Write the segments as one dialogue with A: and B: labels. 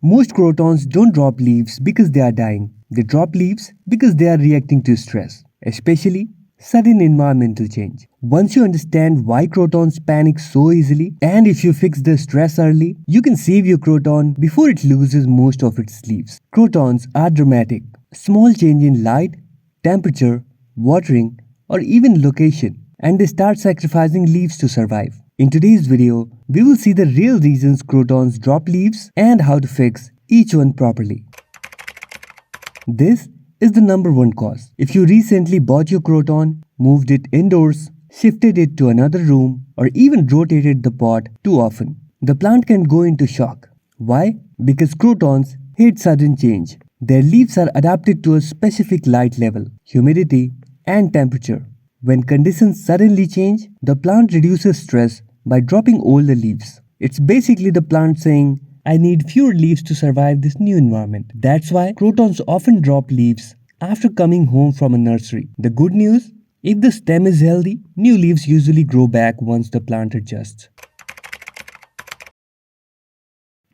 A: Most crotons don't drop leaves because they are dying. They drop leaves because they are reacting to stress, especially sudden environmental change. Once you understand why crotons panic so easily, and if you fix the stress early, you can save your croton before it loses most of its leaves. Crotons are dramatic. Small change in light, temperature, watering, or even location, and they start sacrificing leaves to survive. In today's video, we will see the real reasons crotons drop leaves and how to fix each one properly. This is the number one cause. If you recently bought your croton, moved it indoors, shifted it to another room, or even rotated the pot too often, the plant can go into shock. Why? Because crotons hate sudden change. Their leaves are adapted to a specific light level, humidity, and temperature. When conditions suddenly change, the plant reduces stress by dropping all the leaves. It's basically the plant saying, I need fewer leaves to survive this new environment. That's why crotons often drop leaves after coming home from a nursery. The good news, if the stem is healthy, new leaves usually grow back once the plant adjusts.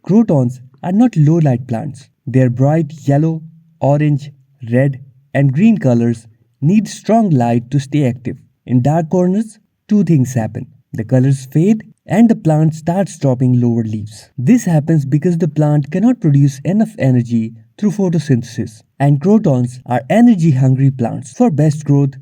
A: Crotons are not low light plants. Their bright yellow, orange, red, and green colors need strong light to stay active. In dark corners, two things happen. The colors fade and the plant starts dropping lower leaves. This happens because the plant cannot produce enough energy through photosynthesis. And crotons are energy-hungry plants. For best growth,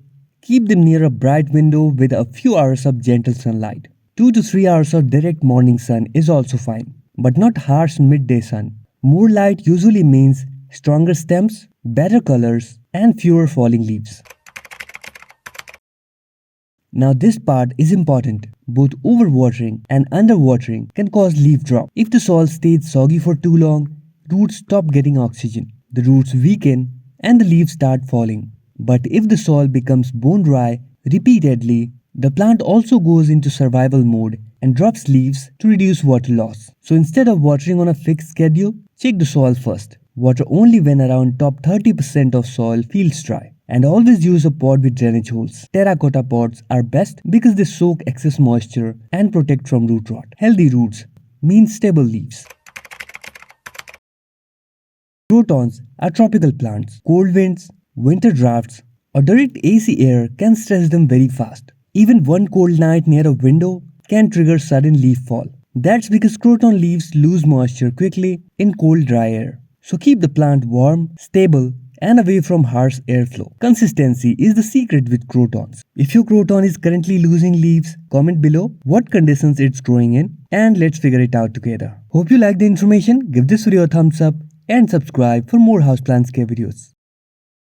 A: keep them near a bright window with a few hours of gentle sunlight. 2 to 3 hours of direct morning sun is also fine, but not harsh midday sun. More light usually means stronger stems, better colors, and fewer falling leaves. Now this part is important. Both overwatering and underwatering can cause leaf drop. If the soil stays soggy for too long, roots stop getting oxygen. The roots weaken and the leaves start falling. But if the soil becomes bone dry repeatedly, the plant also goes into survival mode and drops leaves to reduce water loss. So instead of watering on a fixed schedule, check the soil first. Water only when around top 30% of soil feels dry. And always use a pot with drainage holes. Terracotta pots are best because they soak excess moisture and protect from root rot. Healthy roots mean stable leaves. Crotons are tropical plants. Cold winds, winter drafts, or direct AC air can stress them very fast. Even one cold night near a window can trigger sudden leaf fall. That's because croton leaves lose moisture quickly in cold, dry air. So keep the plant warm, stable, and away from harsh airflow. Consistency is the secret with crotons. If your croton is currently losing leaves, comment below what conditions it's growing in and let's figure it out together. Hope you like the information. Give this video a thumbs up and subscribe for more houseplant care videos.